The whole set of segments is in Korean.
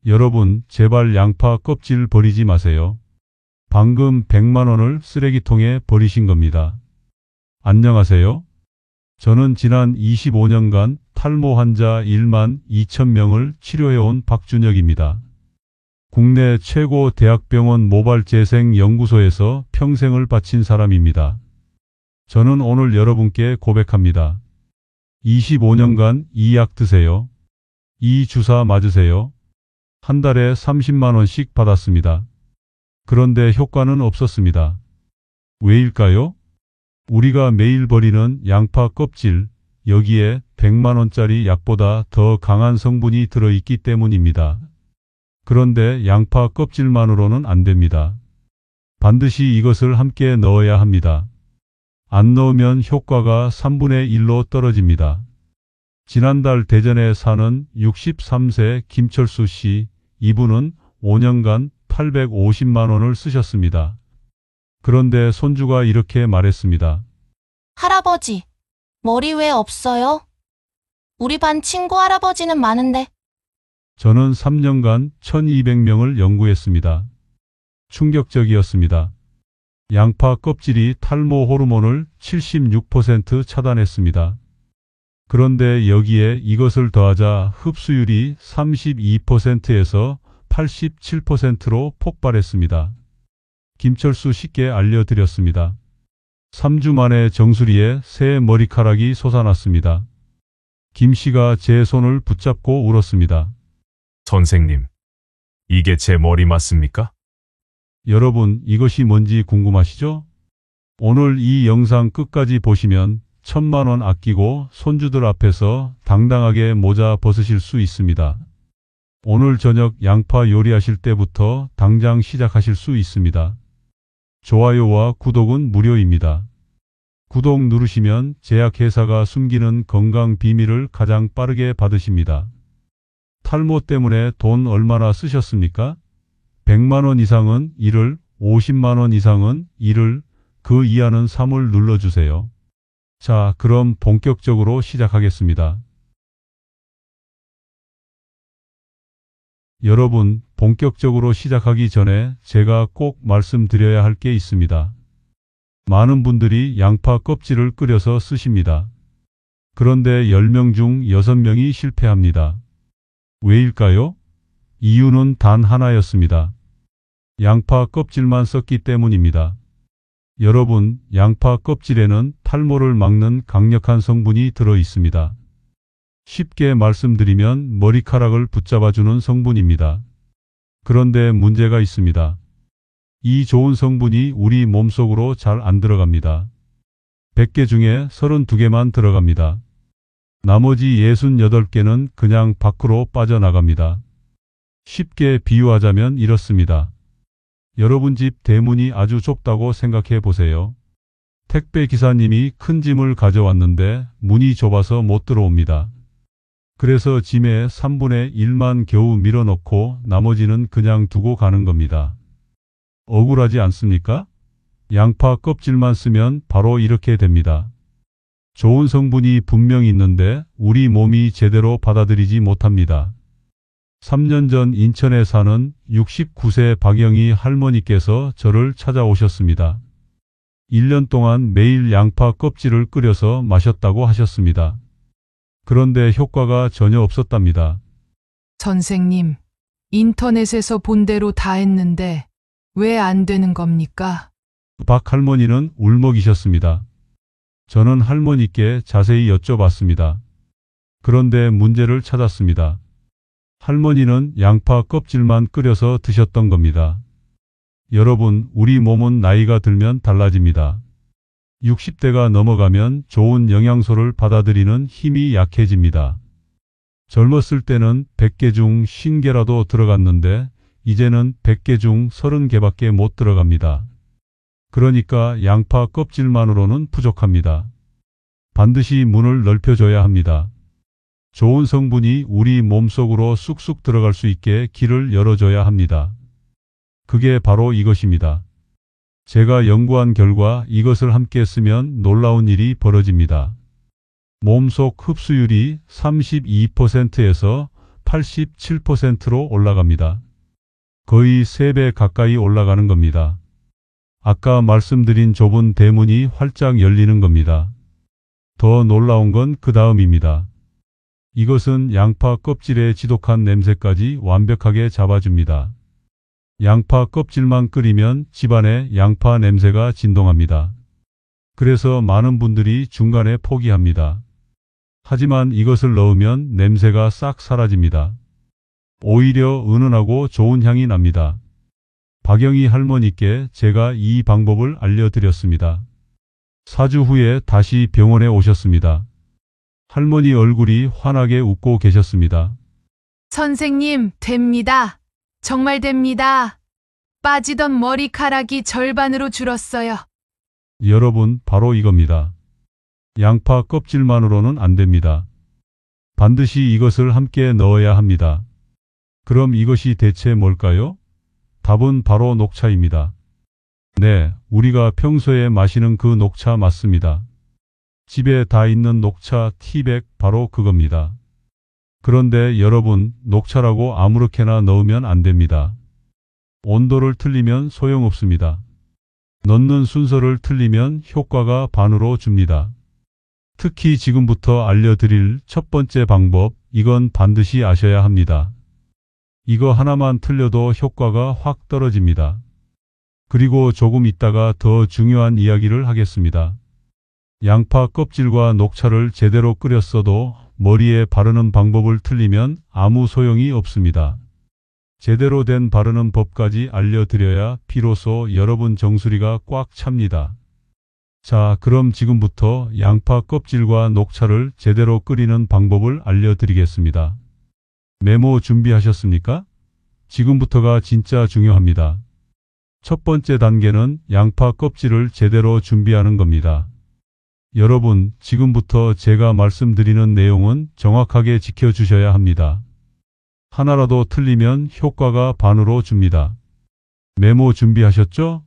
여러분, 제발 양파 껍질 버리지 마세요. 방금 100만 원을 쓰레기통에 버리신 겁니다. 안녕하세요. 저는 지난 25년간 탈모 환자 1만 2천 명을 치료해온 박준혁입니다. 국내 최고 대학병원 모발재생연구소에서 평생을 바친 사람입니다. 저는 오늘 여러분께 고백합니다. 25년간 이 약 드세요. 이 주사 맞으세요. 한 달에 30만 원씩 받았습니다. 그런데 효과는 없었습니다. 왜일까요? 우리가 매일 버리는 양파 껍질, 여기에 100만 원짜리 약보다 더 강한 성분이 들어있기 때문입니다. 그런데 양파 껍질만으로는 안 됩니다. 반드시 이것을 함께 넣어야 합니다. 안 넣으면 효과가 3분의 1로 떨어집니다. 지난달 대전에 사는 63세 김철수 씨, 이분은 5년간 850만 원을 쓰셨습니다. 그런데 손주가 이렇게 말했습니다. 할아버지, 머리 왜 없어요? 우리 반 친구 할아버지는 많은데. 저는 3년간 1200명을 연구했습니다. 충격적이었습니다. 양파 껍질이 탈모 호르몬을 76% 차단했습니다. 그런데 여기에 이것을 더하자 흡수율이 32%에서 87%로 폭발했습니다. 김철수 씨께 알려드렸습니다. 3주 만에 정수리에 새 머리카락이 솟아났습니다. 김 씨가 제 손을 붙잡고 울었습니다. 선생님, 이게 제 머리 맞습니까? 여러분, 이것이 뭔지 궁금하시죠? 오늘 이 영상 끝까지 보시면 1000만 원 아끼고 손주들 앞에서 당당하게 모자 벗으실 수 있습니다. 오늘 저녁 양파 요리하실 때부터 당장 시작하실 수 있습니다. 좋아요와 구독은 무료입니다. 구독 누르시면 제약회사가 숨기는 건강 비밀을 가장 빠르게 받으십니다. 탈모 때문에 돈 얼마나 쓰셨습니까? 100만 원 이상은 1을, 50만 원 이상은 1을, 그 이하는 3을 눌러주세요. 자, 그럼 본격적으로 시작하겠습니다. 여러분, 본격적으로 시작하기 전에 제가 꼭 말씀드려야 할 게 있습니다. 많은 분들이 양파 껍질을 끓여서 쓰십니다. 그런데 10명 중 6명이 실패합니다. 왜일까요? 이유는 단 하나였습니다. 양파 껍질만 썼기 때문입니다. 여러분, 양파 껍질에는 탈모를 막는 강력한 성분이 들어 있습니다. 쉽게 말씀드리면 머리카락을 붙잡아주는 성분입니다. 그런데 문제가 있습니다. 이 좋은 성분이 우리 몸속으로 잘 안 들어갑니다. 100개 중에 32개만 들어갑니다. 나머지 68개는 그냥 밖으로 빠져나갑니다. 쉽게 비유하자면 이렇습니다. 여러분 집 대문이 아주 좁다고 생각해 보세요. 택배 기사님이 큰 짐을 가져왔는데 문이 좁아서 못 들어옵니다. 그래서 짐의 3분의 1만 겨우 밀어넣고 나머지는 그냥 두고 가는 겁니다. 억울하지 않습니까? 양파 껍질만 쓰면 바로 이렇게 됩니다. 좋은 성분이 분명히 있는데 우리 몸이 제대로 받아들이지 못합니다. 3년 전 인천에 사는 69세 박영희 할머니께서 저를 찾아오셨습니다. 1년 동안 매일 양파 껍질을 끓여서 마셨다고 하셨습니다. 그런데 효과가 전혀 없었답니다. 선생님, 인터넷에서 본 대로 다 했는데 왜 안 되는 겁니까? 박 할머니는 울먹이셨습니다. 저는 할머니께 자세히 여쭤봤습니다. 그런데 문제를 찾았습니다. 할머니는 양파 껍질만 끓여서 드셨던 겁니다. 여러분, 우리 몸은 나이가 들면 달라집니다. 60대가 넘어가면 좋은 영양소를 받아들이는 힘이 약해집니다. 젊었을 때는 100개 중 50개라도 들어갔는데 이제는 100개 중 30개밖에 못 들어갑니다. 그러니까 양파 껍질만으로는 부족합니다. 반드시 문을 넓혀줘야 합니다. 좋은 성분이 우리 몸속으로 쑥쑥 들어갈 수 있게 길을 열어줘야 합니다. 그게 바로 이것입니다. 제가 연구한 결과 이것을 함께 쓰면 놀라운 일이 벌어집니다. 몸속 흡수율이 32%에서 87%로 올라갑니다. 거의 3배 가까이 올라가는 겁니다. 아까 말씀드린 좁은 대문이 활짝 열리는 겁니다. 더 놀라운 건 그 다음입니다. 이것은 양파 껍질의 지독한 냄새까지 완벽하게 잡아줍니다. 양파 껍질만 끓이면 집안에 양파 냄새가 진동합니다. 그래서 많은 분들이 중간에 포기합니다. 하지만 이것을 넣으면 냄새가 싹 사라집니다. 오히려 은은하고 좋은 향이 납니다. 박영희 할머니께 제가 이 방법을 알려드렸습니다. 4주 후에 다시 병원에 오셨습니다. 할머니 얼굴이 환하게 웃고 계셨습니다. 선생님, 됩니다. 정말 됩니다. 빠지던 머리카락이 절반으로 줄었어요. 여러분, 바로 이겁니다. 양파 껍질만으로는 안 됩니다. 반드시 이것을 함께 넣어야 합니다. 그럼 이것이 대체 뭘까요? 답은 바로 녹차입니다. 네, 우리가 평소에 마시는 그 녹차 맞습니다. 집에 다 있는 녹차 티백 바로 그겁니다. 그런데 여러분, 녹차라고 아무렇게나 넣으면 안 됩니다. 온도를 틀리면 소용없습니다. 넣는 순서를 틀리면 효과가 반으로 줍니다. 특히 지금부터 알려드릴 첫 번째 방법, 이건 반드시 아셔야 합니다. 이거 하나만 틀려도 효과가 확 떨어집니다. 그리고 조금 있다가 더 중요한 이야기를 하겠습니다. 양파 껍질과 녹차를 제대로 끓였어도 머리에 바르는 방법을 틀리면 아무 소용이 없습니다. 제대로 된 바르는 법까지 알려드려야 비로소 여러분 정수리가 꽉 찹니다. 자, 그럼 지금부터 양파 껍질과 녹차를 제대로 끓이는 방법을 알려드리겠습니다. 메모 준비하셨습니까? 지금부터가 진짜 중요합니다. 첫 번째 단계는 양파 껍질을 제대로 준비하는 겁니다. 여러분, 지금부터 제가 말씀드리는 내용은 정확하게 지켜주셔야 합니다. 하나라도 틀리면 효과가 반으로 줍니다. 메모 준비하셨죠?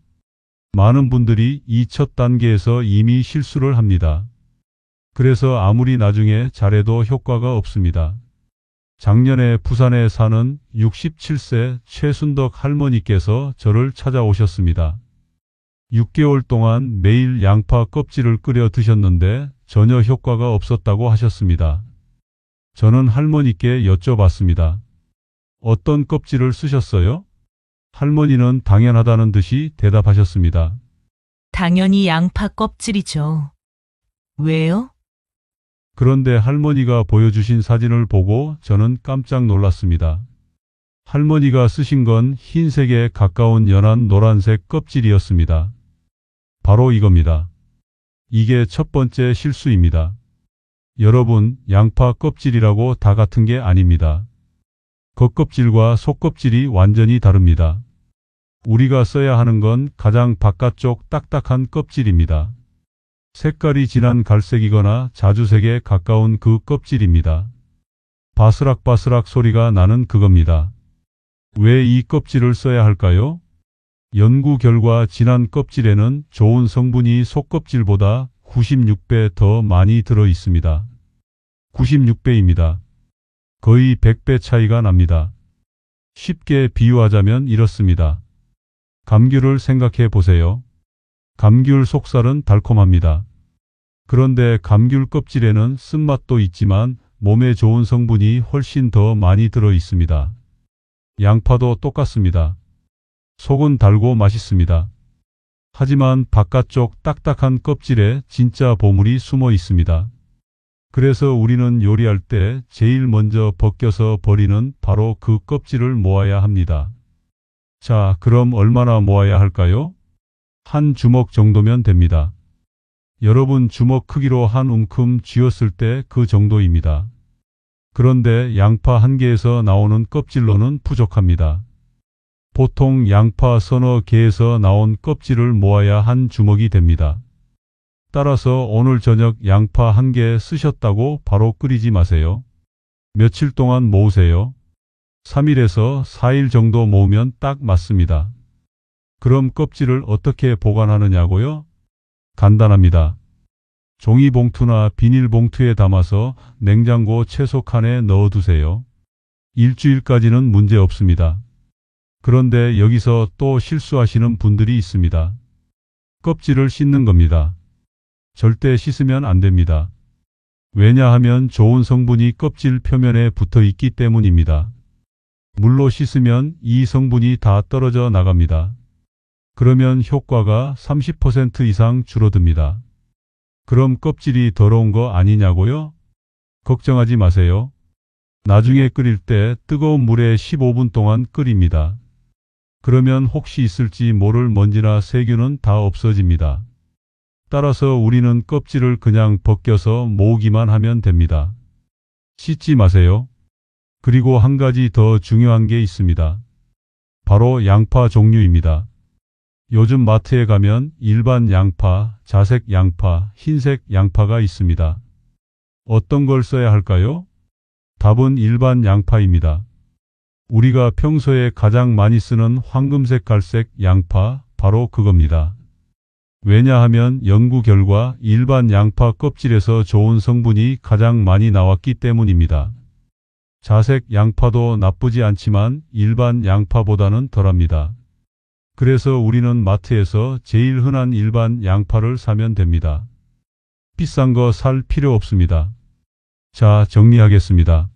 많은 분들이 이 첫 단계에서 이미 실수를 합니다. 그래서 아무리 나중에 잘해도 효과가 없습니다. 작년에 부산에 사는 67세 최순덕 할머니께서 저를 찾아오셨습니다. 6개월 동안 매일 양파 껍질을 끓여 드셨는데 전혀 효과가 없었다고 하셨습니다. 저는 할머니께 여쭤봤습니다. 어떤 껍질을 쓰셨어요? 할머니는 당연하다는 듯이 대답하셨습니다. 당연히 양파 껍질이죠. 왜요? 그런데 할머니가 보여주신 사진을 보고 저는 깜짝 놀랐습니다. 할머니가 쓰신 건 흰색에 가까운 연한 노란색 껍질이었습니다. 바로 이겁니다. 이게 첫 번째 실수입니다. 여러분, 양파 껍질이라고 다 같은 게 아닙니다. 겉껍질과 속껍질이 완전히 다릅니다. 우리가 써야 하는 건 가장 바깥쪽 딱딱한 껍질입니다. 색깔이 진한 갈색이거나 자주색에 가까운 그 껍질입니다. 바스락바스락 소리가 나는 그겁니다. 왜 이 껍질을 써야 할까요? 연구 결과 진한 껍질에는 좋은 성분이 속껍질보다 96배 더 많이 들어 있습니다. 96배입니다. 거의 100배 차이가 납니다. 쉽게 비유하자면 이렇습니다. 감귤을 생각해 보세요. 감귤 속살은 달콤합니다. 그런데 감귤 껍질에는 쓴맛도 있지만 몸에 좋은 성분이 훨씬 더 많이 들어 있습니다. 양파도 똑같습니다. 속은 달고 맛있습니다. 하지만 바깥쪽 딱딱한 껍질에 진짜 보물이 숨어 있습니다. 그래서 우리는 요리할 때 제일 먼저 벗겨서 버리는 바로 그 껍질을 모아야 합니다. 자, 그럼 얼마나 모아야 할까요? 한 주먹 정도면 됩니다. 여러분 주먹 크기로 한 움큼 쥐었을 때 그 정도입니다. 그런데 양파 한 개에서 나오는 껍질로는 부족합니다. 보통 양파 서너 개에서 나온 껍질을 모아야 한 주먹이 됩니다. 따라서 오늘 저녁 양파 한 개 쓰셨다고 바로 끓이지 마세요. 며칠 동안 모으세요. 3일에서 4일 정도 모으면 딱 맞습니다. 그럼 껍질을 어떻게 보관하느냐고요? 간단합니다. 종이봉투나 비닐봉투에 담아서 냉장고 채소칸에 넣어두세요. 일주일까지는 문제 없습니다. 그런데 여기서 또 실수하시는 분들이 있습니다. 껍질을 씻는 겁니다. 절대 씻으면 안 됩니다. 왜냐하면 좋은 성분이 껍질 표면에 붙어 있기 때문입니다. 물로 씻으면 이 성분이 다 떨어져 나갑니다. 그러면 효과가 30% 이상 줄어듭니다. 그럼 껍질이 더러운 거 아니냐고요? 걱정하지 마세요. 나중에 끓일 때 뜨거운 물에 15분 동안 끓입니다. 그러면 혹시 있을지 모를 먼지나 세균은 다 없어집니다. 따라서 우리는 껍질을 그냥 벗겨서 모으기만 하면 됩니다. 씻지 마세요. 그리고 한 가지 더 중요한 게 있습니다. 바로 양파 종류입니다. 요즘 마트에 가면 일반 양파, 자색 양파, 흰색 양파가 있습니다. 어떤 걸 써야 할까요? 답은 일반 양파입니다. 우리가 평소에 가장 많이 쓰는 황금색 갈색 양파, 바로 그겁니다. 왜냐하면 연구 결과 일반 양파 껍질에서 좋은 성분이 가장 많이 나왔기 때문입니다. 자색 양파도 나쁘지 않지만 일반 양파보다는 덜합니다. 그래서 우리는 마트에서 제일 흔한 일반 양파를 사면 됩니다. 비싼 거 살 필요 없습니다. 자, 정리하겠습니다.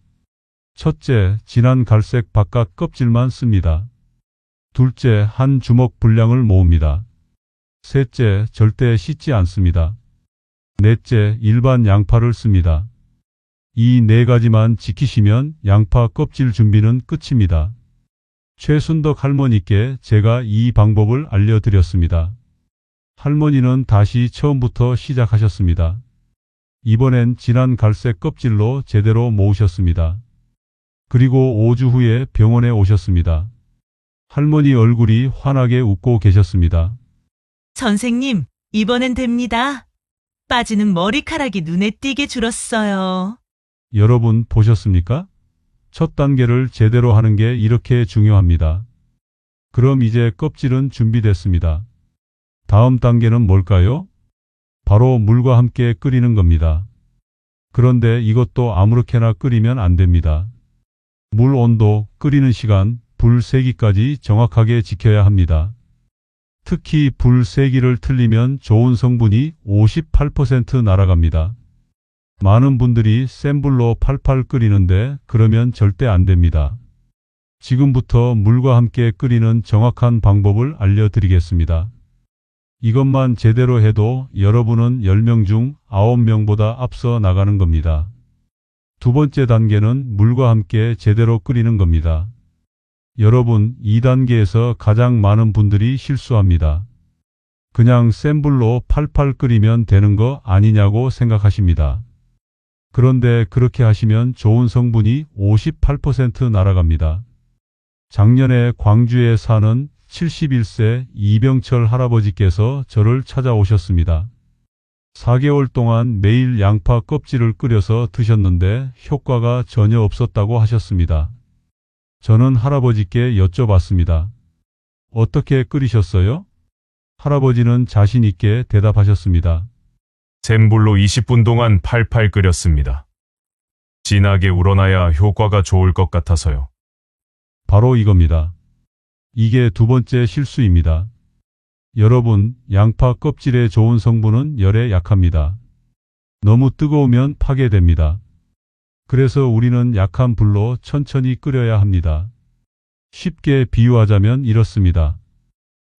첫째, 진한 갈색 바깥 껍질만 씁니다. 둘째, 한 주먹 분량을 모읍니다. 셋째, 절대 씻지 않습니다. 넷째, 일반 양파를 씁니다. 이 네 가지만 지키시면 양파 껍질 준비는 끝입니다. 최순덕 할머니께 제가 이 방법을 알려드렸습니다. 할머니는 다시 처음부터 시작하셨습니다. 이번엔 진한 갈색 껍질로 제대로 모으셨습니다. 그리고 5주 후에 병원에 오셨습니다. 할머니 얼굴이 환하게 웃고 계셨습니다. 선생님, 이번엔 됩니다. 빠지는 머리카락이 눈에 띄게 줄었어요. 여러분 보셨습니까? 첫 단계를 제대로 하는 게 이렇게 중요합니다. 그럼 이제 껍질은 준비됐습니다. 다음 단계는 뭘까요? 바로 물과 함께 끓이는 겁니다. 그런데 이것도 아무렇게나 끓이면 안 됩니다. 물 온도, 끓이는 시간, 불 세기까지 정확하게 지켜야 합니다. 특히 불 세기를 틀리면 좋은 성분이 58% 날아갑니다. 많은 분들이 센 불로 팔팔 끓이는데 그러면 절대 안 됩니다. 지금부터 물과 함께 끓이는 정확한 방법을 알려드리겠습니다. 이것만 제대로 해도 여러분은 10명 중 9명보다 앞서 나가는 겁니다. 두 번째 단계는 물과 함께 제대로 끓이는 겁니다. 여러분, 2단계에서 가장 많은 분들이 실수합니다. 그냥 센 불로 팔팔 끓이면 되는 거 아니냐고 생각하십니다. 그런데 그렇게 하시면 좋은 성분이 58% 날아갑니다. 작년에 광주에 사는 71세 이병철 할아버지께서 저를 찾아오셨습니다. 4개월 동안 매일 양파 껍질을 끓여서 드셨는데 효과가 전혀 없었다고 하셨습니다. 저는 할아버지께 여쭤봤습니다. 어떻게 끓이셨어요? 할아버지는 자신 있게 대답하셨습니다. 센 불로 20분 동안 팔팔 끓였습니다. 진하게 우러나야 효과가 좋을 것 같아서요. 바로 이겁니다. 이게 두 번째 실수입니다. 여러분, 양파 껍질의 좋은 성분은 열에 약합니다. 너무 뜨거우면 파괴됩니다. 그래서 우리는 약한 불로 천천히 끓여야 합니다. 쉽게 비유하자면 이렇습니다.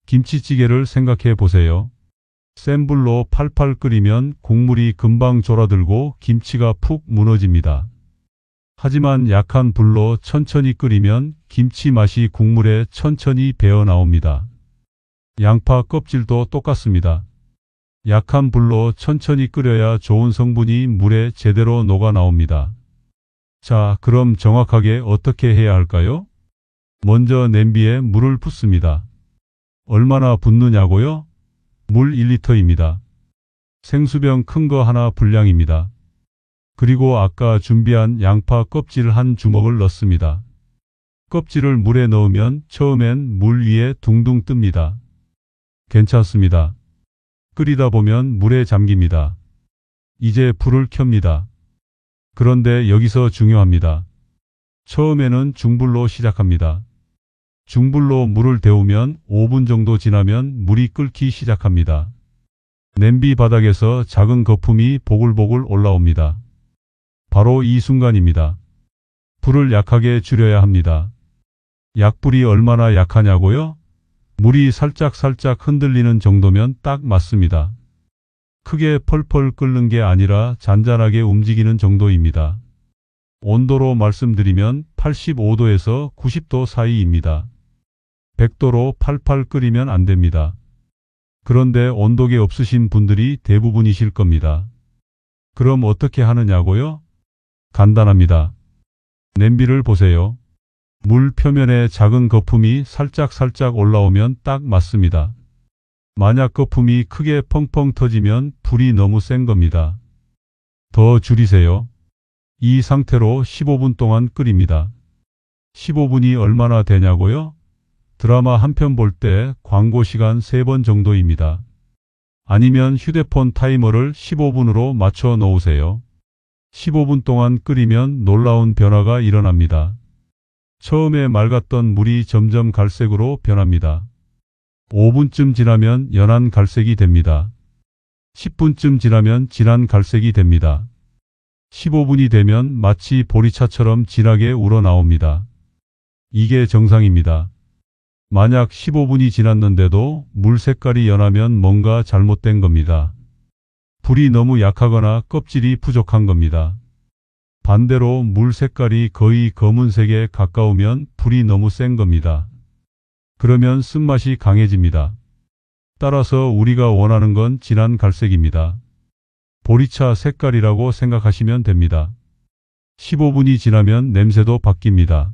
김치찌개를 생각해 보세요. 센 불로 팔팔 끓이면 국물이 금방 졸아들고 김치가 푹 무너집니다. 하지만 약한 불로 천천히 끓이면 김치 맛이 국물에 천천히 배어 나옵니다. 양파 껍질도 똑같습니다. 약한 불로 천천히 끓여야 좋은 성분이 물에 제대로 녹아 나옵니다. 자, 그럼 정확하게 어떻게 해야 할까요? 먼저 냄비에 물을 붓습니다. 얼마나 붓느냐고요? 물 1리터입니다. 생수병 큰 거 하나 분량입니다. 그리고 아까 준비한 양파 껍질 한 주먹을 넣습니다. 껍질을 물에 넣으면 처음엔 물 위에 둥둥 뜹니다. 괜찮습니다. 끓이다 보면 물에 잠깁니다. 이제 불을 켭니다. 그런데 여기서 중요합니다. 처음에는 중불로 시작합니다. 중불로 물을 데우면 5분 정도 지나면 물이 끓기 시작합니다. 냄비 바닥에서 작은 거품이 보글보글 올라옵니다. 바로 이 순간입니다. 불을 약하게 줄여야 합니다. 약불이 얼마나 약하냐고요? 물이 살짝 흔들리는 정도면 딱 맞습니다. 크게 펄펄 끓는 게 아니라 잔잔하게 움직이는 정도입니다. 온도로 말씀드리면 85도에서 90도 사이입니다. 100도로 팔팔 끓이면 안 됩니다. 그런데 온도계 없으신 분들이 대부분이실 겁니다. 그럼 어떻게 하느냐고요? 간단합니다. 냄비를 보세요. 물 표면에 작은 거품이 살짝 올라오면 딱 맞습니다. 만약 거품이 크게 펑펑 터지면 불이 너무 센 겁니다. 더 줄이세요. 이 상태로 15분 동안 끓입니다. 15분이 얼마나 되냐고요? 드라마 한 편 볼 때 광고 시간 3번 정도입니다. 아니면 휴대폰 타이머를 15분으로 맞춰 놓으세요. 15분 동안 끓이면 놀라운 변화가 일어납니다. 처음에 맑았던 물이 점점 갈색으로 변합니다. 5분쯤 지나면 연한 갈색이 됩니다. 10분쯤 지나면 진한 갈색이 됩니다. 15분이 되면 마치 보리차처럼 진하게 우러나옵니다. 이게 정상입니다. 만약 15분이 지났는데도 물 색깔이 연하면 뭔가 잘못된 겁니다. 불이 너무 약하거나 껍질이 부족한 겁니다. 반대로 물 색깔이 거의 검은색에 가까우면 불이 너무 센 겁니다. 그러면 쓴맛이 강해집니다. 따라서 우리가 원하는 건 진한 갈색입니다. 보리차 색깔이라고 생각하시면 됩니다. 15분이 지나면 냄새도 바뀝니다.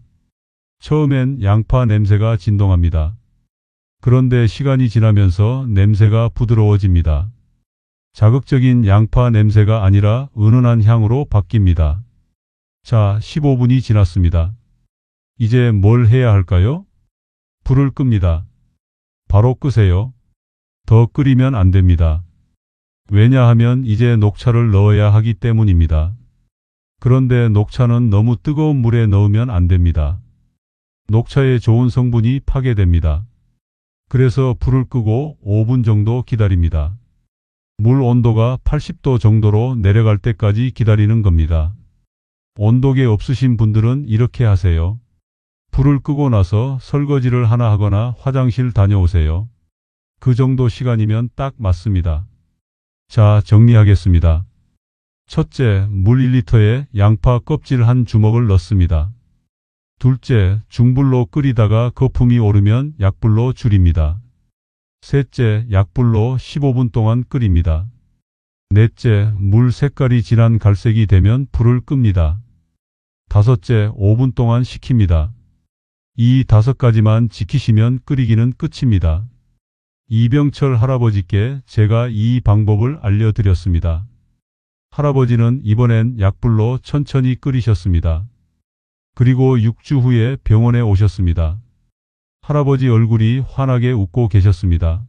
처음엔 양파 냄새가 진동합니다. 그런데 시간이 지나면서 냄새가 부드러워집니다. 자극적인 양파 냄새가 아니라 은은한 향으로 바뀝니다. 자, 15분이 지났습니다. 이제 뭘 해야 할까요? 불을 끕니다. 바로 끄세요. 더 끓이면 안 됩니다. 왜냐하면 이제 녹차를 넣어야 하기 때문입니다. 그런데 녹차는 너무 뜨거운 물에 넣으면 안 됩니다. 녹차의 좋은 성분이 파괴됩니다. 그래서 불을 끄고 5분 정도 기다립니다. 물 온도가 80도 정도로 내려갈 때까지 기다리는 겁니다. 온도계 없으신 분들은 이렇게 하세요. 불을 끄고 나서 설거지를 하나 하거나 화장실 다녀오세요. 그 정도 시간이면 딱 맞습니다. 자, 정리하겠습니다. 첫째, 물 1리터에 양파 껍질 한 주먹을 넣습니다. 둘째, 중불로 끓이다가 거품이 오르면 약불로 줄입니다. 셋째, 약불로 15분 동안 끓입니다. 넷째, 물 색깔이 진한 갈색이 되면 불을 끕니다. 다섯째, 5분 동안 식힙니다. 이 5가지만 지키시면 끓이기는 끝입니다. 이병철 할아버지께 제가 이 방법을 알려드렸습니다. 할아버지는 이번엔 약불로 천천히 끓이셨습니다. 그리고 6주 후에 병원에 오셨습니다. 할아버지 얼굴이 환하게 웃고 계셨습니다.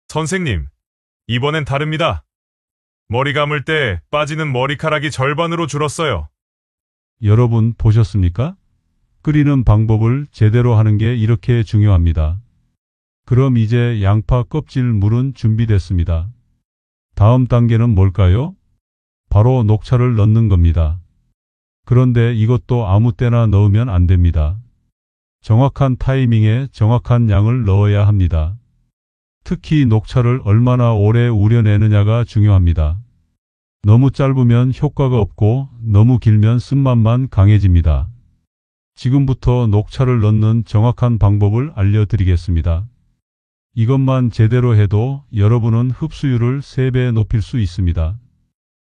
선생님, 이번엔 다릅니다. 머리 감을 때 빠지는 머리카락이 절반으로 줄었어요. 여러분 보셨습니까? 끓이는 방법을 제대로 하는 게 이렇게 중요합니다. 그럼 이제 양파 껍질 물은 준비됐습니다. 다음 단계는 뭘까요? 바로 녹차를 넣는 겁니다. 그런데 이것도 아무 때나 넣으면 안 됩니다. 정확한 타이밍에 정확한 양을 넣어야 합니다. 특히 녹차를 얼마나 오래 우려내느냐가 중요합니다. 너무 짧으면 효과가 없고 너무 길면 쓴맛만 강해집니다. 지금부터 녹차를 넣는 정확한 방법을 알려드리겠습니다. 이것만 제대로 해도 여러분은 흡수율을 3배 높일 수 있습니다.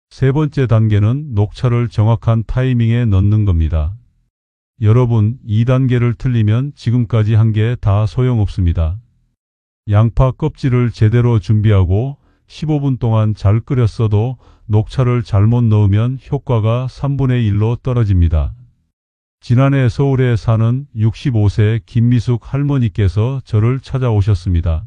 세 번째 단계는 녹차를 정확한 타이밍에 넣는 겁니다. 여러분, 2단계를 틀리면 지금까지 한 게 다 소용없습니다. 양파 껍질을 제대로 준비하고 15분 동안 잘 끓였어도 녹차를 잘못 넣으면 효과가 3분의 1로 떨어집니다. 지난해 서울에 사는 65세 김미숙 할머니께서 저를 찾아오셨습니다.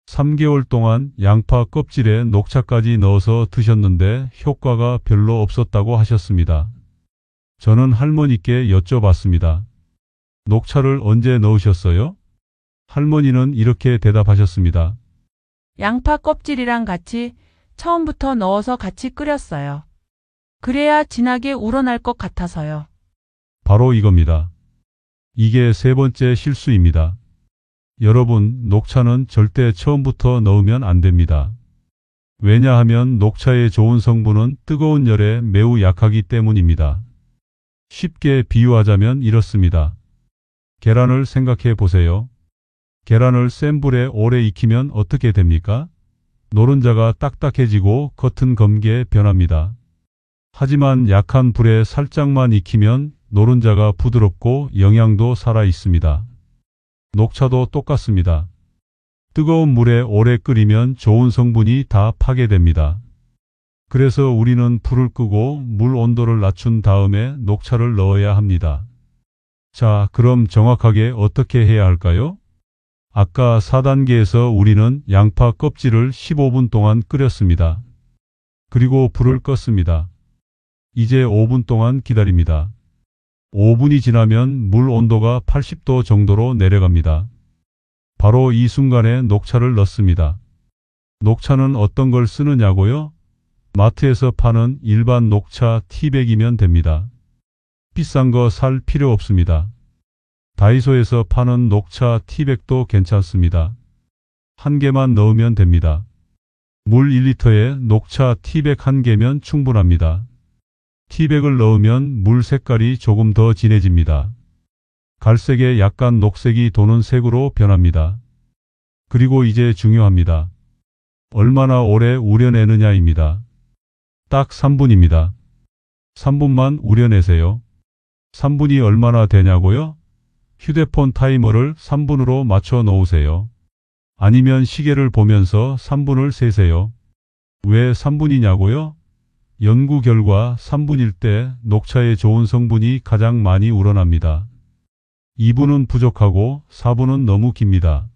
3개월 동안 양파 껍질에 녹차까지 넣어서 드셨는데 효과가 별로 없었다고 하셨습니다. 저는 할머니께 여쭤봤습니다. 녹차를 언제 넣으셨어요? 할머니는 이렇게 대답하셨습니다. 양파 껍질이랑 같이 처음부터 넣어서 같이 끓였어요. 그래야 진하게 우러날 것 같아서요. 바로 이겁니다. 이게 세 번째 실수입니다. 여러분, 녹차는 절대 처음부터 넣으면 안 됩니다. 왜냐하면 녹차의 좋은 성분은 뜨거운 열에 매우 약하기 때문입니다. 쉽게 비유하자면 이렇습니다. 계란을 생각해 보세요. 계란을 센 불에 오래 익히면 어떻게 됩니까? 노른자가 딱딱해지고 겉은 검게 변합니다. 하지만 약한 불에 살짝만 익히면 노른자가 부드럽고 영양도 살아 있습니다. 녹차도 똑같습니다. 뜨거운 물에 오래 끓이면 좋은 성분이 다 파괴됩니다. 그래서 우리는 불을 끄고 물 온도를 낮춘 다음에 녹차를 넣어야 합니다. 자, 그럼 정확하게 어떻게 해야 할까요? 아까 4단계에서 우리는 양파 껍질을 15분 동안 끓였습니다. 그리고 불을 껐습니다. 이제 5분 동안 기다립니다. 5분이 지나면 물 온도가 80도 정도로 내려갑니다. 바로 이 순간에 녹차를 넣습니다. 녹차는 어떤 걸 쓰느냐고요? 마트에서 파는 일반 녹차 티백이면 됩니다. 비싼 거 살 필요 없습니다. 다이소에서 파는 녹차 티백도 괜찮습니다. 한 개만 넣으면 됩니다. 물 1리터에 녹차 티백 1개면 충분합니다. 티백을 넣으면 물 색깔이 조금 더 진해집니다. 갈색에 약간 녹색이 도는 색으로 변합니다. 그리고 이제 중요합니다. 얼마나 오래 우려내느냐입니다. 딱 3분입니다. 3분만 우려내세요. 3분이 얼마나 되냐고요? 휴대폰 타이머를 3분으로 맞춰 놓으세요. 아니면 시계를 보면서 3분을 세세요. 왜 3분이냐고요? 연구 결과 3분일 때 녹차의 좋은 성분이 가장 많이 우러납니다. 2분은 부족하고 4분은 너무 깁니다.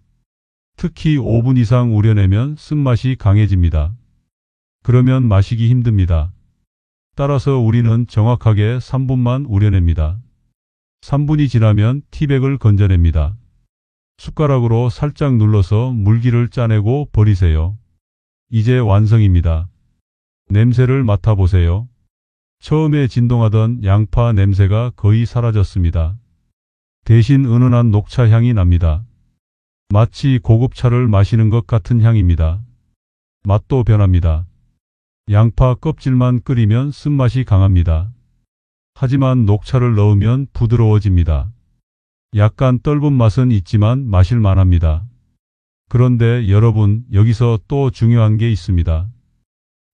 특히 5분 이상 우려내면 쓴맛이 강해집니다. 그러면 마시기 힘듭니다. 따라서 우리는 정확하게 3분만 우려냅니다. 3분이 지나면 티백을 건져냅니다. 숟가락으로 살짝 눌러서 물기를 짜내고 버리세요. 이제 완성입니다. 냄새를 맡아보세요. 처음에 진동하던 양파 냄새가 거의 사라졌습니다. 대신 은은한 녹차 향이 납니다. 마치 고급 차를 마시는 것 같은 향입니다. 맛도 변합니다. 양파 껍질만 끓이면 쓴맛이 강합니다. 하지만 녹차를 넣으면 부드러워집니다. 약간 떫은 맛은 있지만 마실 만합니다. 그런데 여러분, 여기서 또 중요한 게 있습니다.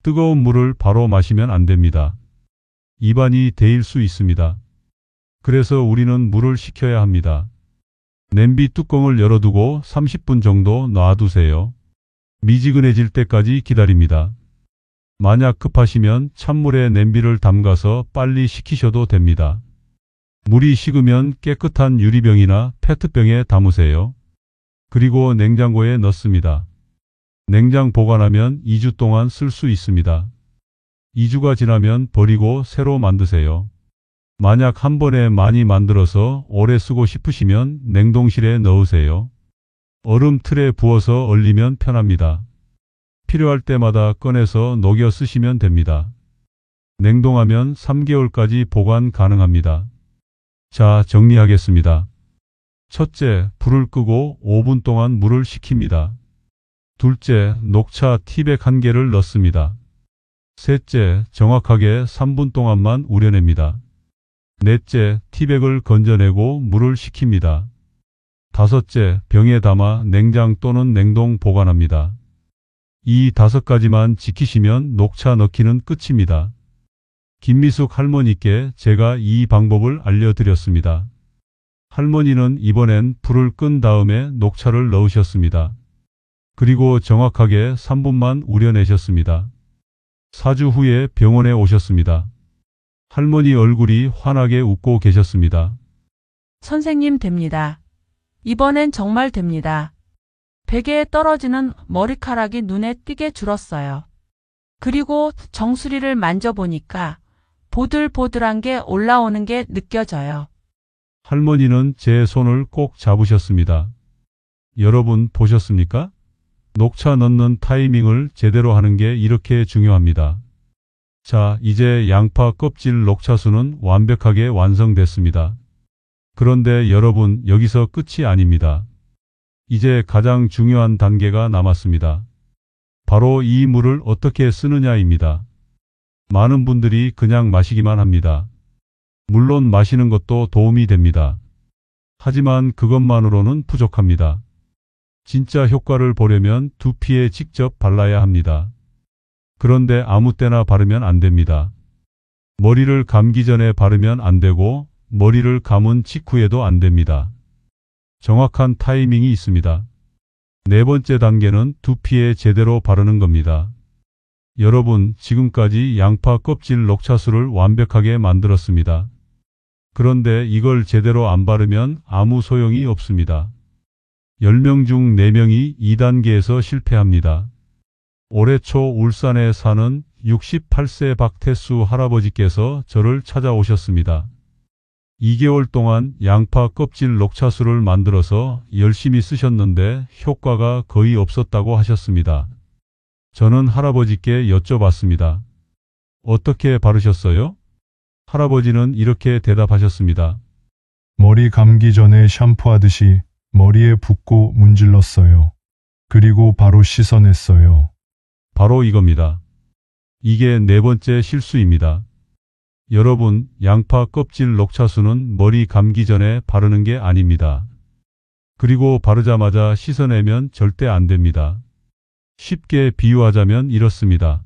뜨거운 물을 바로 마시면 안 됩니다. 입안이 데일 수 있습니다. 그래서 우리는 물을 식혀야 합니다. 냄비 뚜껑을 열어두고 30분 정도 놔두세요. 미지근해질 때까지 기다립니다. 만약 급하시면 찬물에 냄비를 담가서 빨리 식히셔도 됩니다. 물이 식으면 깨끗한 유리병이나 페트병에 담으세요. 그리고 냉장고에 넣습니다. 냉장 보관하면 2주 동안 쓸 수 있습니다. 2주가 지나면 버리고 새로 만드세요. 만약 한 번에 많이 만들어서 오래 쓰고 싶으시면 냉동실에 넣으세요. 얼음 틀에 부어서 얼리면 편합니다. 필요할 때마다 꺼내서 녹여 쓰시면 됩니다. 냉동하면 3개월까지 보관 가능합니다. 자, 정리하겠습니다. 첫째, 불을 끄고 5분 동안 물을 식힙니다. 둘째, 녹차 티백 1개를 넣습니다. 셋째, 정확하게 3분 동안만 우려냅니다. 넷째, 티백을 건져내고 물을 식힙니다. 다섯째, 병에 담아 냉장 또는 냉동 보관합니다. 이 5가지만 지키시면 녹차 넣기는 끝입니다. 김미숙 할머니께 제가 이 방법을 알려드렸습니다. 할머니는 이번엔 불을 끈 다음에 녹차를 넣으셨습니다. 그리고 정확하게 3분만 우려내셨습니다. 4주 후에 병원에 오셨습니다. 할머니 얼굴이 환하게 웃고 계셨습니다. 선생님 됩니다. 이번엔 정말 됩니다. 베개에 떨어지는 머리카락이 눈에 띄게 줄었어요. 그리고 정수리를 만져보니까 보들보들한 게 올라오는 게 느껴져요. 할머니는 제 손을 꼭 잡으셨습니다. 여러분 보셨습니까? 녹차 넣는 타이밍을 제대로 하는 게 이렇게 중요합니다. 자, 이제 양파 껍질 녹차수는 완벽하게 완성됐습니다. 그런데 여러분, 여기서 끝이 아닙니다. 이제 가장 중요한 단계가 남았습니다. 바로 이 물을 어떻게 쓰느냐입니다. 많은 분들이 그냥 마시기만 합니다. 물론 마시는 것도 도움이 됩니다. 하지만 그것만으로는 부족합니다. 진짜 효과를 보려면 두피에 직접 발라야 합니다. 그런데 아무 때나 바르면 안 됩니다. 머리를 감기 전에 바르면 안 되고 머리를 감은 직후에도 안 됩니다. 정확한 타이밍이 있습니다. 네 번째 단계는 두피에 제대로 바르는 겁니다. 여러분, 지금까지 양파 껍질 녹차수를 완벽하게 만들었습니다. 그런데 이걸 제대로 안 바르면 아무 소용이 없습니다. 10명 중 4명이 2단계에서 실패합니다. 올해 초 울산에 사는 68세 박태수 할아버지께서 저를 찾아오셨습니다. 2개월 동안 양파 껍질 녹차수를 만들어서 열심히 쓰셨는데 효과가 거의 없었다고 하셨습니다. 저는 할아버지께 여쭤봤습니다. 어떻게 바르셨어요? 할아버지는 이렇게 대답하셨습니다. 머리 감기 전에 샴푸하듯이 머리에 붓고 문질렀어요. 그리고 바로 씻어냈어요. 바로 이겁니다. 이게 네 번째 실수입니다. 여러분, 양파 껍질 녹차수는 머리 감기 전에 바르는 게 아닙니다. 그리고 바르자마자 씻어내면 절대 안 됩니다. 쉽게 비유하자면 이렇습니다.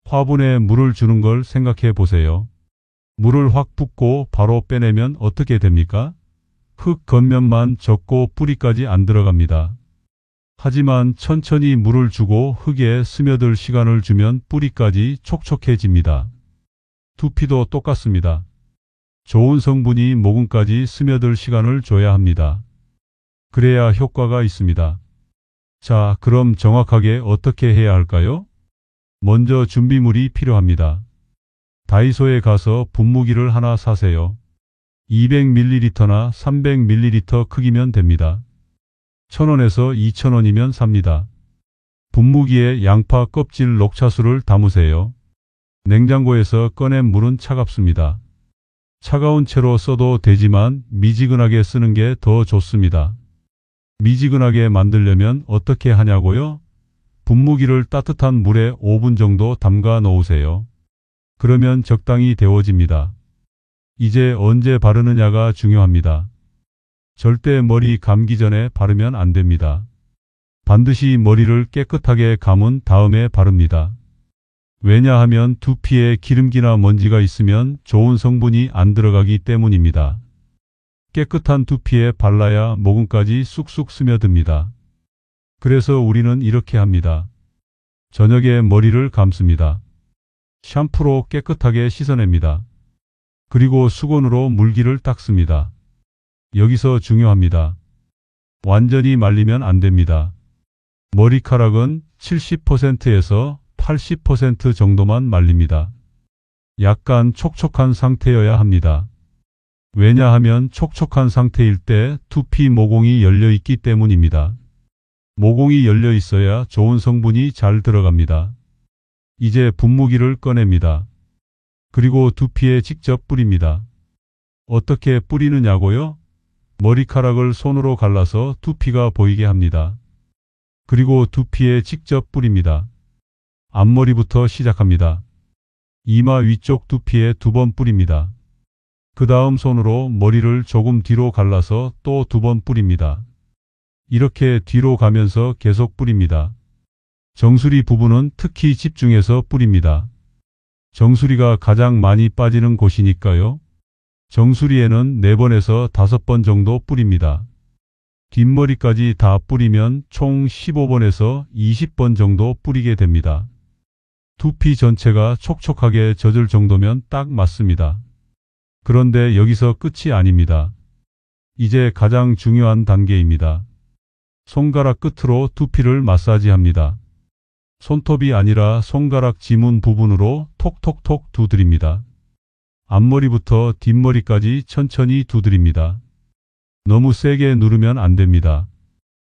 화분에 물을 주는 걸 생각해 보세요. 물을 확 붓고 바로 빼내면 어떻게 됩니까? 흙 겉면만 젖고 뿌리까지 안 들어갑니다. 하지만 천천히 물을 주고 흙에 스며들 시간을 주면 뿌리까지 촉촉해집니다. 두피도 똑같습니다. 좋은 성분이 모근까지 스며들 시간을 줘야 합니다. 그래야 효과가 있습니다. 자, 그럼 정확하게 어떻게 해야 할까요? 먼저 준비물이 필요합니다. 다이소에 가서 분무기를 하나 사세요. 200ml나 300ml 크기면 됩니다. 1,000원에서 2,000원이면 삽니다. 분무기에 양파 껍질 녹차수를 담으세요. 냉장고에서 꺼낸 물은 차갑습니다. 차가운 채로 써도 되지만 미지근하게 쓰는 게 더 좋습니다. 미지근하게 만들려면 어떻게 하냐고요? 분무기를 따뜻한 물에 5분 정도 담가 놓으세요. 그러면 적당히 데워집니다. 이제 언제 바르느냐가 중요합니다. 절대 머리 감기 전에 바르면 안 됩니다. 반드시 머리를 깨끗하게 감은 다음에 바릅니다. 왜냐하면 두피에 기름기나 먼지가 있으면 좋은 성분이 안 들어가기 때문입니다. 깨끗한 두피에 발라야 모근까지 쑥쑥 스며듭니다. 그래서 우리는 이렇게 합니다. 저녁에 머리를 감습니다. 샴푸로 깨끗하게 씻어냅니다. 그리고 수건으로 물기를 닦습니다. 여기서 중요합니다. 완전히 말리면 안 됩니다. 머리카락은 70%에서 80% 정도만 말립니다. 약간 촉촉한 상태여야 합니다. 왜냐하면 촉촉한 상태일 때 두피 모공이 열려 있기 때문입니다. 모공이 열려 있어야 좋은 성분이 잘 들어갑니다. 이제 분무기를 꺼냅니다. 그리고 두피에 직접 뿌립니다. 어떻게 뿌리느냐고요? 머리카락을 손으로 갈라서 두피가 보이게 합니다. 그리고 두피에 직접 뿌립니다. 앞머리부터 시작합니다. 이마 위쪽 두피에 2번 뿌립니다. 그 다음 손으로 머리를 조금 뒤로 갈라서 또 2번 뿌립니다. 이렇게 뒤로 가면서 계속 뿌립니다. 정수리 부분은 특히 집중해서 뿌립니다. 정수리가 가장 많이 빠지는 곳이니까요. 정수리에는 4번에서 5번 정도 뿌립니다. 뒷머리까지 다 뿌리면 총 15번에서 20번 정도 뿌리게 됩니다. 두피 전체가 촉촉하게 젖을 정도면 딱 맞습니다. 그런데 여기서 끝이 아닙니다. 이제 가장 중요한 단계입니다. 손가락 끝으로 두피를 마사지합니다. 손톱이 아니라 손가락 지문 부분으로 톡톡톡 두드립니다. 앞머리부터 뒷머리까지 천천히 두드립니다. 너무 세게 누르면 안 됩니다.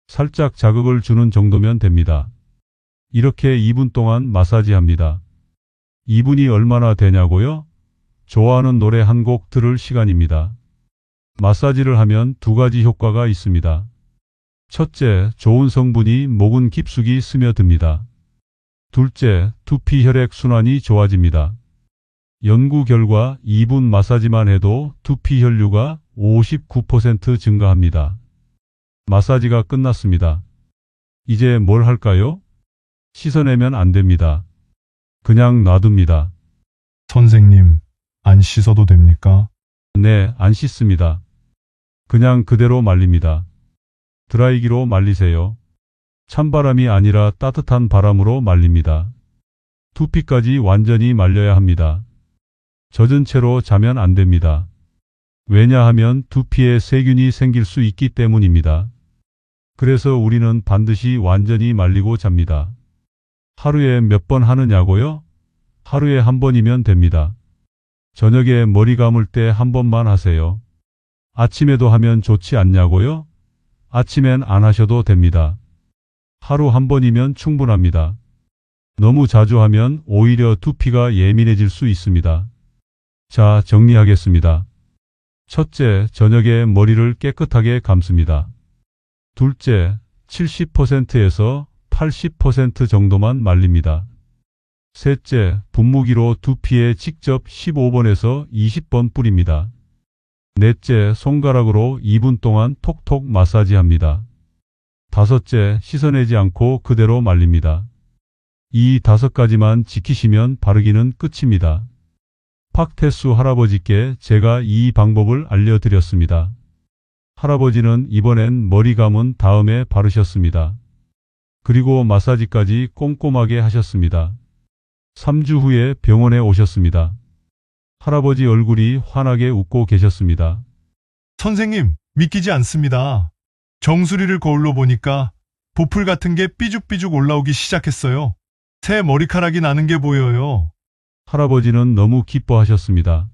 살짝 자극을 주는 정도면 됩니다. 이렇게 2분 동안 마사지합니다. 2분이 얼마나 되냐고요? 좋아하는 노래 한 곡 들을 시간입니다. 마사지를 하면 2가지 효과가 있습니다. 첫째, 좋은 성분이 목은 깊숙이 스며듭니다. 둘째, 두피 혈액 순환이 좋아집니다. 연구 결과 2분 마사지만 해도 두피 혈류가 59% 증가합니다. 마사지가 끝났습니다. 이제 뭘 할까요? 씻어내면 안 됩니다. 그냥 놔둡니다. 선생님, 안 씻어도 됩니까? 네, 안 씻습니다. 그냥 그대로 말립니다. 드라이기로 말리세요. 찬바람이 아니라 따뜻한 바람으로 말립니다. 두피까지 완전히 말려야 합니다. 젖은 채로 자면 안 됩니다. 왜냐하면 두피에 세균이 생길 수 있기 때문입니다. 그래서 우리는 반드시 완전히 말리고 잡니다. 하루에 몇 번 하느냐고요? 하루에 한 번이면 됩니다. 저녁에 머리 감을 때 한 번만 하세요. 아침에도 하면 좋지 않냐고요? 아침엔 안 하셔도 됩니다. 하루 한 번이면 충분합니다. 너무 자주 하면 오히려 두피가 예민해질 수 있습니다. 자, 정리하겠습니다. 첫째, 저녁에 머리를 깨끗하게 감습니다. 둘째, 70%에서 80% 정도만 말립니다. 셋째, 분무기로 두피에 직접 15번에서 20번 뿌립니다. 넷째, 손가락으로 2분 동안 톡톡 마사지합니다. 다섯째, 씻어내지 않고 그대로 말립니다. 이 5가지만 지키시면 바르기는 끝입니다. 박태수 할아버지께 제가 이 방법을 알려드렸습니다. 할아버지는 이번엔 머리 감은 다음에 바르셨습니다. 그리고 마사지까지 꼼꼼하게 하셨습니다. 3주 후에 병원에 오셨습니다. 할아버지 얼굴이 환하게 웃고 계셨습니다. 선생님, 믿기지 않습니다. 정수리를 거울로 보니까 보풀 같은 게 삐죽삐죽 올라오기 시작했어요. 새 머리카락이 나는 게 보여요. 할아버지는 너무 기뻐하셨습니다.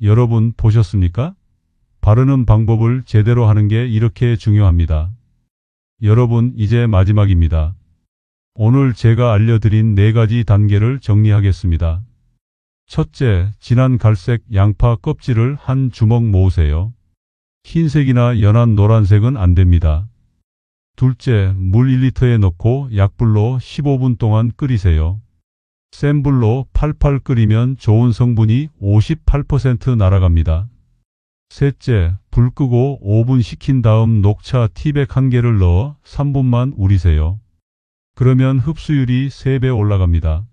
여러분 보셨습니까? 바르는 방법을 제대로 하는 게 이렇게 중요합니다. 여러분, 이제 마지막입니다. 오늘 제가 알려드린 4가지 단계를 정리하겠습니다. 첫째, 진한 갈색 양파 껍질을 한 주먹 모으세요. 흰색이나 연한 노란색은 안 됩니다. 둘째, 물 1리터에 넣고 약불로 15분 동안 끓이세요. 센 불로 팔팔 끓이면 좋은 성분이 58% 날아갑니다. 셋째, 불 끄고 5분 식힌 다음 녹차 티백 1개를 넣어 3분만 우리세요. 그러면 흡수율이 3배 올라갑니다.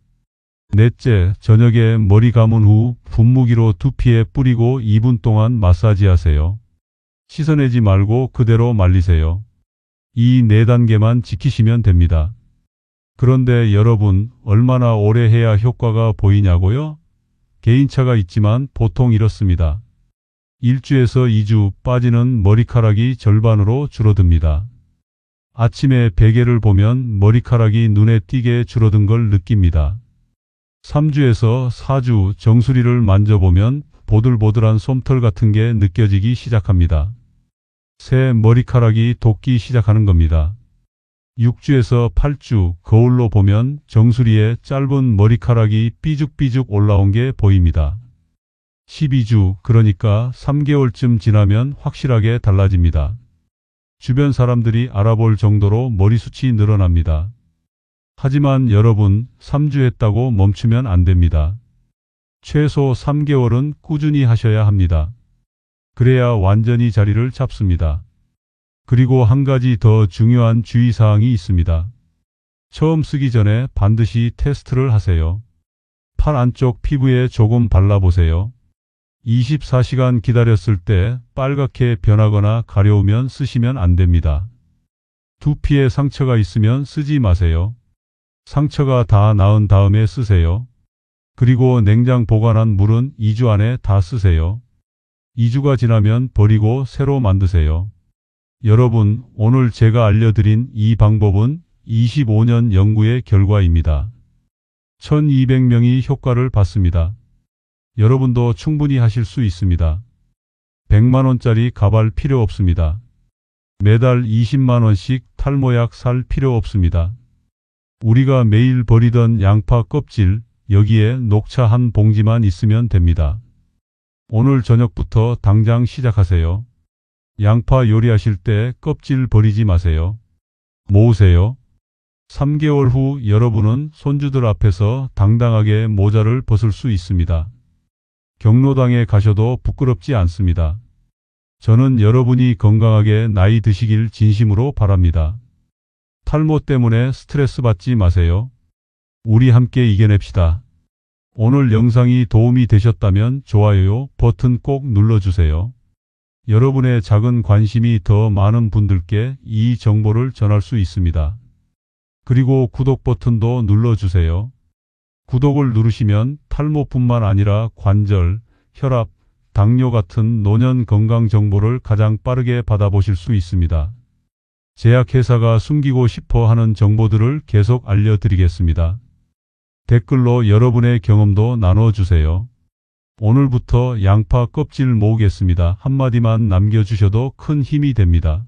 넷째, 저녁에 머리 감은 후 분무기로 두피에 뿌리고 2분 동안 마사지하세요. 씻어내지 말고 그대로 말리세요. 이 4단계만 지키시면 됩니다. 그런데 여러분, 얼마나 오래 해야 효과가 보이냐고요? 개인차가 있지만 보통 이렇습니다. 1주에서 2주 빠지는 머리카락이 절반으로 줄어듭니다. 아침에 베개를 보면 머리카락이 눈에 띄게 줄어든 걸 느낍니다. 3주에서 4주 정수리를 만져보면 보들보들한 솜털 같은 게 느껴지기 시작합니다. 새 머리카락이 돋기 시작하는 겁니다. 6주에서 8주 거울로 보면 정수리에 짧은 머리카락이 삐죽삐죽 올라온 게 보입니다. 12주, 그러니까 3개월쯤 지나면 확실하게 달라집니다. 주변 사람들이 알아볼 정도로 머리숱이 늘어납니다. 하지만 여러분, 3주 했다고 멈추면 안 됩니다. 최소 3개월은 꾸준히 하셔야 합니다. 그래야 완전히 자리를 잡습니다. 그리고 한 가지 더 중요한 주의사항이 있습니다. 처음 쓰기 전에 반드시 테스트를 하세요. 팔 안쪽 피부에 조금 발라보세요. 24시간 기다렸을 때 빨갛게 변하거나 가려우면 쓰시면 안 됩니다. 두피에 상처가 있으면 쓰지 마세요. 상처가 다 나은 다음에 쓰세요. 그리고 냉장 보관한 물은 2주 안에 다 쓰세요. 2주가 지나면 버리고 새로 만드세요. 여러분, 오늘 제가 알려드린 이 방법은 25년 연구의 결과입니다. 1200명이 효과를 봤습니다. 여러분도 충분히 하실 수 있습니다. 100만 원짜리 가발 필요 없습니다. 매달 20만 원씩 탈모약 살 필요 없습니다. 우리가 매일 버리던 양파 껍질, 여기에 녹차 한 봉지만 있으면 됩니다. 오늘 저녁부터 당장 시작하세요. 양파 요리하실 때 껍질 버리지 마세요. 모으세요. 3개월 후 여러분은 손주들 앞에서 당당하게 모자를 벗을 수 있습니다. 경로당에 가셔도 부끄럽지 않습니다. 저는 여러분이 건강하게 나이 드시길 진심으로 바랍니다. 탈모 때문에 스트레스 받지 마세요. 우리 함께 이겨냅시다. 오늘 영상이 도움이 되셨다면 좋아요 버튼 꼭 눌러주세요. 여러분의 작은 관심이 더 많은 분들께 이 정보를 전할 수 있습니다. 그리고 구독 버튼도 눌러주세요. 구독을 누르시면 탈모뿐만 아니라 관절, 혈압, 당뇨 같은 노년 건강 정보를 가장 빠르게 받아보실 수 있습니다. 제약회사가 숨기고 싶어 하는 정보들을 계속 알려드리겠습니다. 댓글로 여러분의 경험도 나눠주세요. 오늘부터 양파 껍질 모으겠습니다. 한마디만 남겨주셔도 큰 힘이 됩니다.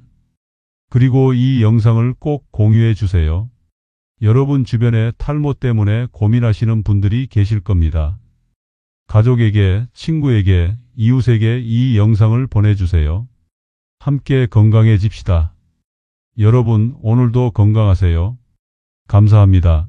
그리고 이 영상을 꼭 공유해 주세요. 여러분 주변에 탈모 때문에 고민하시는 분들이 계실 겁니다. 가족에게, 친구에게, 이웃에게 이 영상을 보내주세요. 함께 건강해집시다. 여러분, 오늘도 건강하세요. 감사합니다.